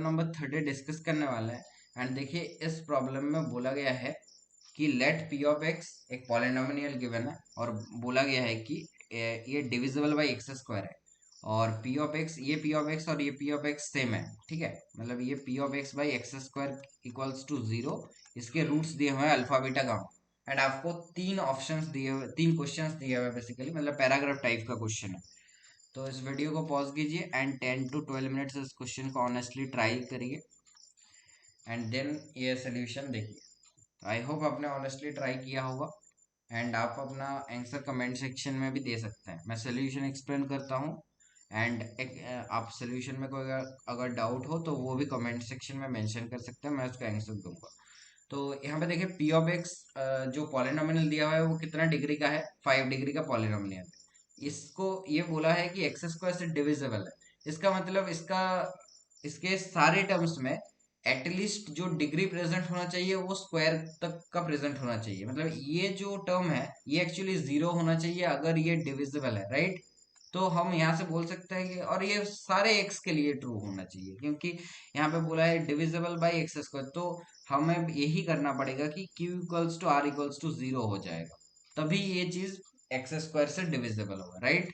Number 30 discuss करने वाला है। एंड देखिए इस प्रॉब्लम में बोला गया है कि लेट पी ऑफ एक्स एक पॉलिनोमियल गिवन है और बोला गया है कि ये डिविजिबल बाई एक्स स्क्वायर है और P of x P of x और ये पी ऑफ एक्स सेम है। ठीक है, मतलब ये P of x by x square equals to 0। इसके रूट्स दिए हुए हैं अल्फा बीटा गामा एंड आपको तीन ऑप्शंस दिए हुए, तीन क्वेश्चंस दिए हुए बेसिकली, मतलब पैराग्राफ टाइप का क्वेश्चन है। तो इस वीडियो को पॉज कीजिए एंड 10 to 12 मिनट्स इस क्वेश्चन को ऑनेस्टली ट्राई करिए एंड देन ये सोल्यूशन देखिए। आई होप आपने ऑनेस्टली ट्राई किया होगा एंड आप अपना आंसर कमेंट सेक्शन में भी दे सकते हैं। मैं सोल्यूशन एक्सप्लेन करता हूँ एंड आप सोल्यूशन में कोई अगर डाउट हो तो वो भी कमेंट सेक्शन में मेंशन कर सकते हैं, मैं उसका आंसर दूंगा। तो यहाँ पे देखिए पी ऑफ एक्स जो पॉलिनोमियल दिया हुआ है वो कितना डिग्री का है, 5 डिग्री का पॉलिनोमियल। इसको ये बोला है कि एक्स स्क्वायर से डिविजिबल है। इसका मतलब इसके सारे टर्म्स में एटलीस्ट जो डिग्री प्रेजेंट होना चाहिए वो स्क्वायर तक का प्रेजेंट होना चाहिए। मतलब ये जो टर्म है ये एक्चुअली 0 होना चाहिए अगर ये डिविजिबल है, राइट। तो हम यहाँ से बोल सकते हैं कि, और ये सारे एक्स के लिए ट्रू होना चाहिए क्योंकि यहाँ पे बोला है डिविजिबल बाई एक्स स्क्वायर। तो हमें यही करना पड़ेगा कि Q equals to R equals to 0 हो जाएगा, तभी ये चीज एक्स स्क्वायर से डिविजिबल होगा, राइट।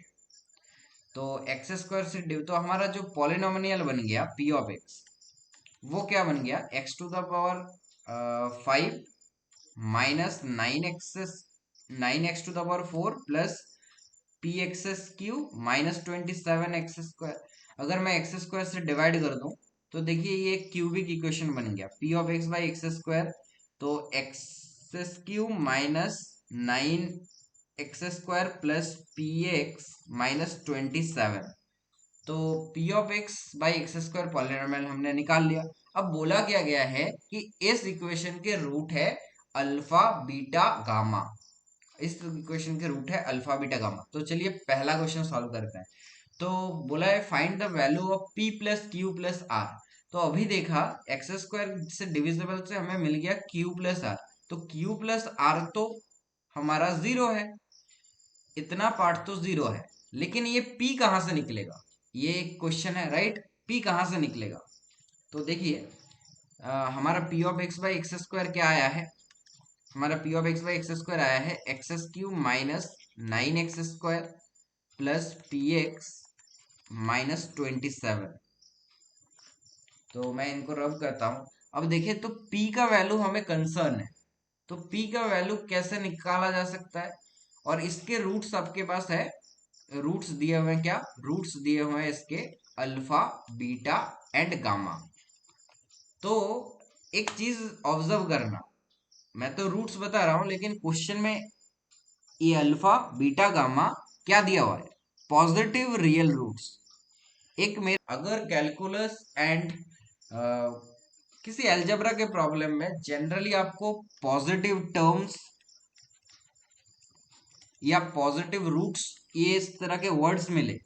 तो एक्स स्क्वायर से तो हमारा जो पॉलिनोमियल बन गया P ऑफ एक्स वो क्या बन गया, x to the power 5 minus 9x to the power 4 plus P x Q minus 27x square. अगर मैं एक्स स्क्वायर से डिवाइड कर दूं तो देखिए ये क्यूबिक इक्वेशन बन गया P of x by x square. तो X Q minus 9x square plus P X minus 27। तो P of x by x square polynomial हमने निकाल लिया। अब बोला क्या गया है कि इस इक्वेशन के रूट है अल्फा बीटा गामा। इस इक्वेशन के रूट है अल्फा बीटा गामा। तो चलिए पहला क्वेश्चन सॉल्व करते हैं। तो बोला है find the value of p plus Q plus R. तो अभी देखा एक्स स्क्वायर से डिविजिबल से हमें मिल गया q प्लस आर। तो q प्लस आर तो हमारा 0 है, इतना पार्ट तो 0 है, लेकिन ये p कहां से निकलेगा, ये एक क्वेश्चन है, राइट। p कहां से निकलेगा, तो देखिए हमारा p of x by x square क्या आया है, हमारा P of x by x square आया है x Q minus 9x square plus P X minus 27। तो मैं इनको रब करता हूं। अब देखिए तो p का वैल्यू हमें कंसर्न है, तो p का वैल्यू कैसे निकाला जा सकता है, और इसके रूट्स आपके पास है, रूट्स दिए हुए हैं, क्या रूट्स दिए हुए हैं इसके, अल्फा बीटा एंड गामा। तो एक चीज ऑब्जर्व करना, मैं तो रूट्स बता रहा हूं लेकिन क्वेश्चन में ये अल्फा बीटा गामा क्या दिया हुआ है, पॉजिटिव रियल रूट्स। एक में अगर कैलकुलस एंड किसी अलजेब्रा के प्रॉब्लम में जनरली आपको पॉजिटिव टर्म्स या पॉजिटिव रूट्स ये इस तरह के वर्ड्स मिले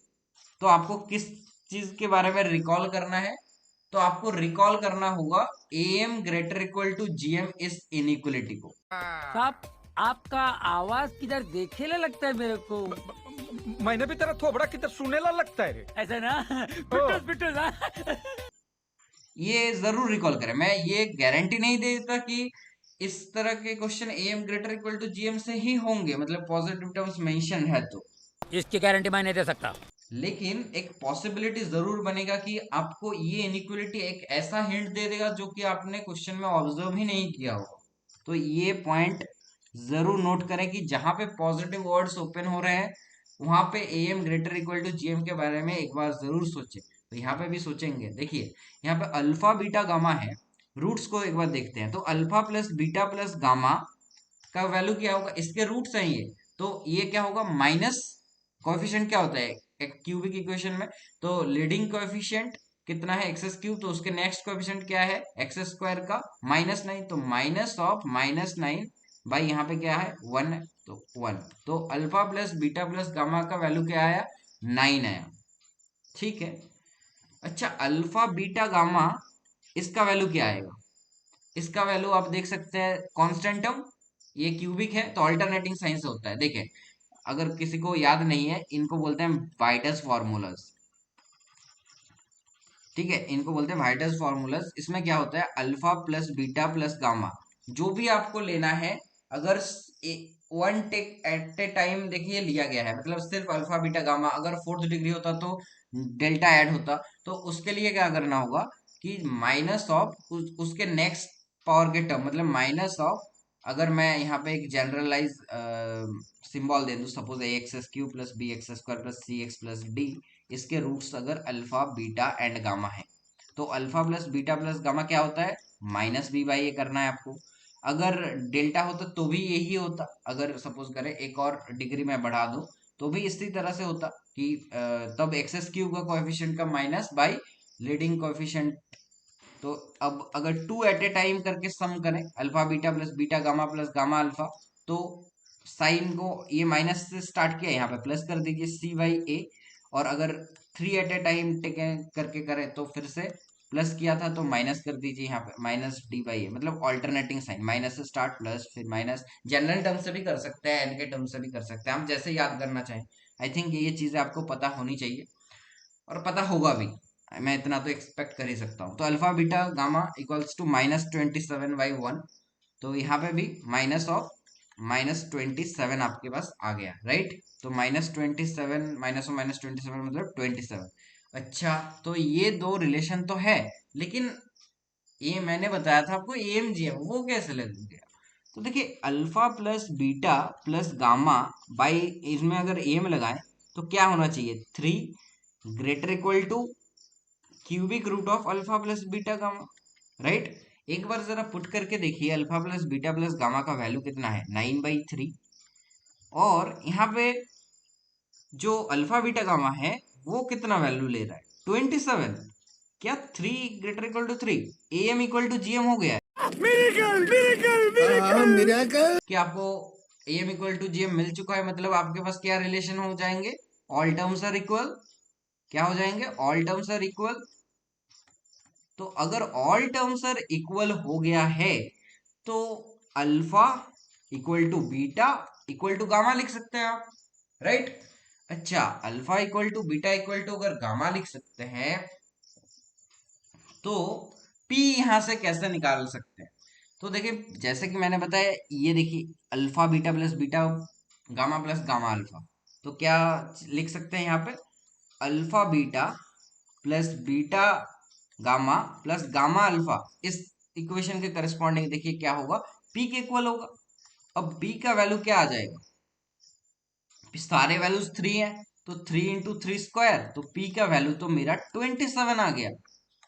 तो आपको किस चीज के बारे में रिकॉल करना है, तो आपको रिकॉल करना होगा am greater equal to gm इस इनइक्वलिटी को। साहब आपका आवाज किधर देखेला लगता है मेरे को। मैंने भी तेरा थोबड़ा किधर सुनेला लगता है रे। ऐसा ना पिटूस पिटूस ना। ये जरूर रिकॉल करें, मैं ये गारंटी नहीं देता कि इस तरह के question am greater equal to gm से ही होंगे, मतलब पॉजिटिव टर्म्स मेंशन है तो, इसकी गारंटी मैं नहीं दे सकता। लेकिन एक पॉसिबिलिटी जरूर बनेगा कि आपको ये इनइक्वलिटी एक ऐसा हिंट दे देगा जो कि आपने क्वेश्चन में ऑब्जर्व ही नहीं किया होगा। तो ये पॉइंट जरूर नोट करें कि जहां पे पॉजिटिव वर्ड्स ओपन हो रहे हैं वहां पे am greater equal to gm के बारे में एक बार जरूर सोचें। तो यहाँ पे भी सोचेंगे, देखिए यहाँ पे अल्फा बीटा गामा है, रूट्स को एक बार देखते हैं। तो alpha plus beta plus gamma का वैल्यू क्या होगा, इसके रूट्स हैं ये, तो ये क्या होगा माइनस, कोएफिशिएंट क्या होता है एक क्यूबिक इक्वेशन में, तो लीडिंग कोएफिशिएंट कितना है एक्स क्यूब, तो उसके नेक्स्ट कोएफिशिएंट क्या है एक्स स्क्वायर का -9, तो माइनस ऑफ -9 भाई यहाँ पे क्या है 1 है, तो 1। तो alpha plus beta plus gamma का वैल्यू क्या आया 9 आया, ठीक है। अच्छा अल्फा बीटा गामा इसका वैल्यू क्या आएगा, इसका वैल्यू आप देख सकते हैं कांस्टेंट टर्म, ये क्यूबिक है तो अल्टरनेटिंग साइन से होता है। देखें अगर किसी को याद नहीं है इनको बोलते हैं वाइटस फॉर्मूलाज, ठीक है, इनको बोलते हैं वाइटर्स फॉर्मूलाज। इसमें क्या होता है, alpha plus beta plus gamma, जो भी आपको लेना है, अगर one take at a time देखिए लिया गया है, मतलब सिर्फ अल्फा बीटा गामा, अगर फोर्थ डिग्री होता तो डेल्टा ऐड होता, तो उसके लिए क्या करना होगा कि माइनस ऑफ उसके नेक्स्ट पावर के टर्म, मतलब माइनस ऑफ, अगर मैं यहाँ पे एक जनरलाइज सिंबल दे दूं, suppose A X cube plus B X square plus C X plus D, इसके रूट्स अगर अल्फा बीटा एंड गामा है, तो alpha plus beta plus gamma क्या होता है, माइनस बी बाई ए करना है आपको। अगर डेल्टा होता तो भी यही होता, अगर सपोज करें एक और डिग्री में बढ़ा दूं तो भी इसी तरह से होता कि तब एक्स क्यूब का कोएफिशिएंट का माइनस बाई लीडिंग कोएफिशिएंट। तो अब अगर टू एट ए टाइम करके सम करें, alpha beta plus gamma alpha, तो साइन को ये माइनस से स्टार्ट किया, यहाँ पे प्लस कर दीजिए सी बाई ए। और अगर थ्री एट ए टाइम करके करें तो फिर से प्लस किया था तो माइनस कर दीजिए, यहाँ पे माइनस डी बाई ए, मतलब ऑल्टरनेटिंग साइन, माइनस से स्टार्ट प्लस फिर माइनस। जनरल टर्म से भी कर सकते हैं, एन के टर्म से भी कर सकते हैं, हम जैसे याद करना चाहें। आई थिंक ये चीजें आपको पता होनी चाहिए और पता होगा भी, मैं इतना तो एक्सपेक्ट कर ही सकता हूँ। तो alpha beta gamma equals to -27/1, तो यहाँ पे भी माइनस ऑफ -27 आपके पास आ गया, राइट। तो -27 -27 मतलब 27। अच्छा, तो ये दो रिलेशन तो है, लेकिन ये मैंने बताया था आपको एम जी एम, वो कैसे लग गया। तो देखिए alpha plus beta plus gamma by, इसमें अगर एम लगाए तो क्या होना चाहिए, 3 greater equal to cubic root of alpha plus beta gamma, right. एक बार जरा पुट करके देखिए, alpha plus beta plus gamma का वैल्यू कितना है, 9/3। और यहाँ पे जो अल्फा बीटा गामा है वो कितना वैल्यू ले रहा है, 27। क्या 3 greater equal to 3, A M equal to G M हो गया है। कि आपको A M equal to G M मिल चुका है, मतलब आपके पास क्या रिलेशन हो जाएंगे, ऑल टर्म्स आर इक्वल। क्या हो जाएंगे, ऑल टर्म्स आर इक्वल। तो अगर ऑल टर्म्स आर इक्वल हो गया है तो alpha equal to beta equal to gamma लिख सकते हैं आप, राइट। अच्छा, alpha equal to beta equal to अगर गामा लिख सकते हैं तो पी यहां से कैसे निकाल सकते हैं। तो देखिए जैसे कि मैंने बताया, ये देखिए alpha beta plus beta gamma plus gamma alpha, तो क्या लिख सकते हैं यहाँ पे, alpha beta plus beta gamma plus gamma alpha, इस इक्वेशन के करस्पॉन्डिंग देखिए क्या होगा, पी के इक्वल होगा। अब पी का वैल्यू क्या आ जाएगा, सारे वैल्यूज 3 है, तो 3 × 3 स्क्वायर, तो पी का वैल्यू तो मेरा 27 आ गया।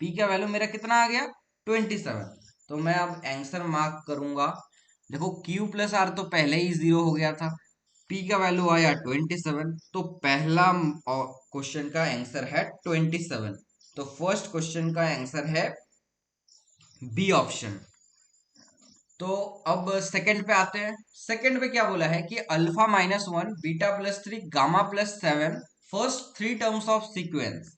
पी का वैल्यू मेरा कितना आ गया, 27। तो मैं अब आंसर मार्क करूंगा, देखो Q प्लस आर तो पहले ही 0 हो गया था, P का वैल्यू आया 27, तो पहला क्वेश्चन का आंसर है 27। तो फर्स्ट क्वेश्चन का आंसर है बी ऑप्शन। तो अब सेकंड पे आते हैं। सेकंड पे क्या बोला है कि alpha -1 beta +3 gamma +7 first 3 terms of sequence.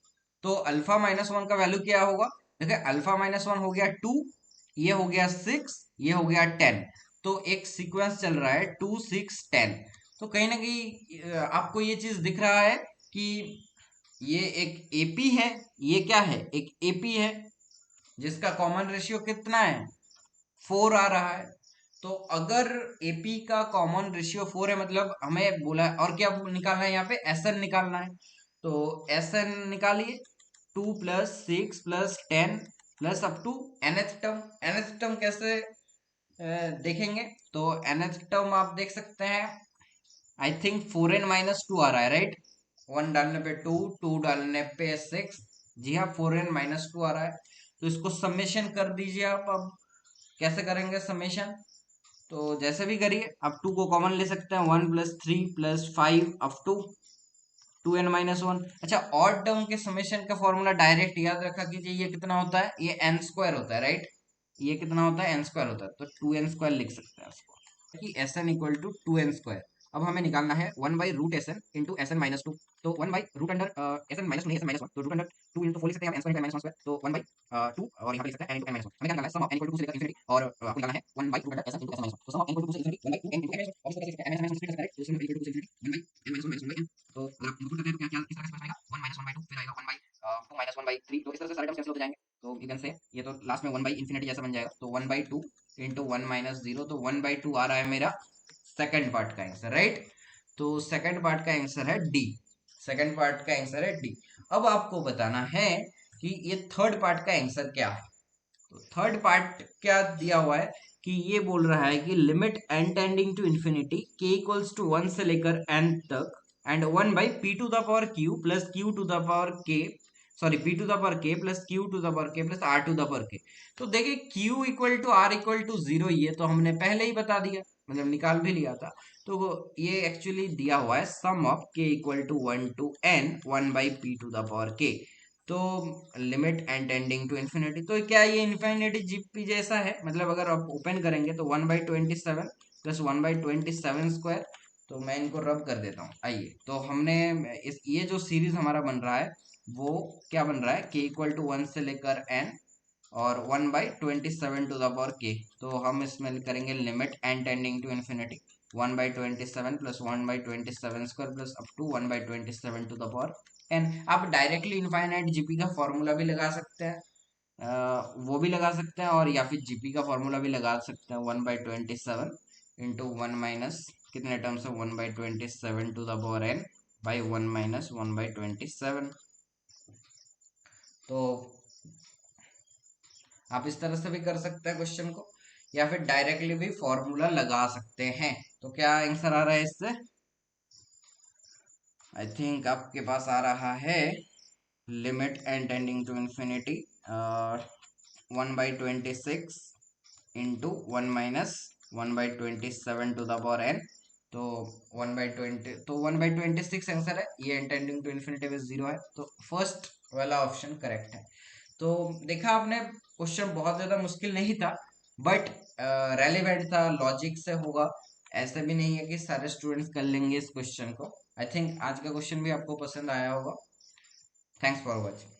तो अल्फा -1 का वैल्यू क्या होगा, देखिए अल्फा -1 हो गया 2, ये हो गया 6, ये हो गया 10। तो एक सीक्वेंस चल रहा है 2 6 10। तो कहीं ना कहीं आपको ये चीज दिख रहा है कि ये एक एपी है, ये क्या है, एक एपी है, जिसका कॉमन रेशियो कितना है, 4 आ रहा है। तो अगर एपी का कॉमन रेशियो 4 है, मतलब हमें बोला है, और क्या निकालना है यहाँ पे, एसएन निकालना है। तो एसएन निकालिए, 2 + 6 + 10 plus up to nth term. nth term कैसे देखेंगे, तो nth टर्म आप देख सकते हैं, आई थिंक 4n - 2 आ रहा है, राइट। 1 डालने पे 2, 2 डालने पे 6, जी हाँ 4n - 2 आ रहा है। तो इसको समेशन कर दीजिए आप। अब कैसे करेंगे समेशन, तो जैसे भी करिए, आप 2 को कॉमन ले सकते हैं, 1 + 3 + 5 अप टू 2n - 1। अच्छा, ऑड टर्म के समेशन का फॉर्मूला डायरेक्ट याद रखा कीजिए, ये कितना होता है, ये n² होता है, राइट। ये कितना होता है, n² होता है, तो 2n² लिख सकते हैं उसको, कि Sn इक्वल टू 2n²। अब हमें निकालना है 1/√Sn इंटू Sn - 2। तो 1/रूट अंडर Sn - 2 नहीं, Sn - 1, तो रूट अंडर 2 इंटू 4 लिख सकते हैं हम, n² - 1², तो 1/2 और यहाँ पे लिख सकते हैं n इंटू n - 1। हमें क्या निकालना है, sum of n equal to 2 से लेकर इंफिनिटी, और आपको निकालना है 1/√Sn इंटू Sn - 1। तो सम ऑफ n इक्वल टू 2 से इंफिनिटी 1/2n इंटू n - 1, और इसको कैसे लिख सकते हैं, n - 1 स्प्लिट कर सकते हैं, तो सम ऑफ n इक्वल टू 2 से इंफिनिटी 1/n - 1 इंटू। तो अगर आप इनपुट करते हैं तो क्या क्या किस तरह से समझ आएगा, 1 माइनस वन बाई टू, फिर आएगा one by two minus one by three, तो इस तरह से सारे टर्म्स कैंसिल होते जाएंगे। तो यू कैन से ये तो लास्ट में वन बाई इन्फिनिटी जैसा बन जाएगा, तो one by two into one minus zero, तो वन बाई टू आ रहा है मेरा सेकंड पार्ट का आंसर, राइट। तो सेकंड पार्ट का आंसर है डी, सेकंड पार्ट का आंसर है डी। अब आपको बताना है कि ये थर्ड पार्ट का आंसर क्या है। तो थर्ड पार्ट क्या दिया हुआ है कि ये बोल रहा है कि limit N tending to infinity K equals to one से लेकर एन तक and one by P to the power Q plus Q to the power K, sorry P to the power K plus Q to the power K plus R to the power के। तो देखिए Q equal to R equal to zero, ये तो हमने पहले ही बता दिया, मतलब निकाल भी लिया था। तो ये एक्चुअली दिया हुआ है sum of k equal to one to n one by P to the power के। तो limit n tending to infinity, तो क्या ये इन्फिनिटी जीपी जैसा है, मतलब अगर आप ओपन करेंगे तो one by twenty seven plus one by twenty seven square. तो मैं इनको रब कर देता हूँ। आइए, तो हमने इस ये जो सीरीज हमारा बन रहा है वो क्या बन रहा है, के इक्वल टू वन से लेकर एन और one by twenty seven to the power के। तो हम इसमें करेंगे limit n tending to infinity one by twenty seven plus one by twenty seven square plus up to one by twenty seven to the power n. आप directly infinite GP का formula भी लगा सकते हैं, वो भी लगा सकते हैं, और या फिर जीपी का फॉर्मूला भी लगा सकते हैं, one by twenty seven into one minus कितने टर्म्स है, one by twenty seven to the power n by one minus one by twenty seven. तो आप इस तरह से भी कर सकते हैं क्वेश्चन को, या फिर डायरेक्टली भी फॉर्मूला लगा सकते हैं। तो क्या आंसर आ रहा है इससे, आई थिंक आपके पास आ रहा है limit n tending to infinity one by twenty six into one minus one by twenty seven to the power n. तो वन बाई ट्वेंटी, तो one by twenty six answer है, ये टेंडिंग टू इन्फिनिटी में zero है, तो first वाला option correct है। तो देखा आपने, क्वेश्चन बहुत ज्यादा मुश्किल नहीं था, बट रेलिवेंट था, लॉजिक से होगा। ऐसे भी नहीं है कि सारे स्टूडेंट्स कर लेंगे इस क्वेश्चन को। आई थिंक आज का क्वेश्चन भी आपको पसंद आया होगा। Thanks for watching.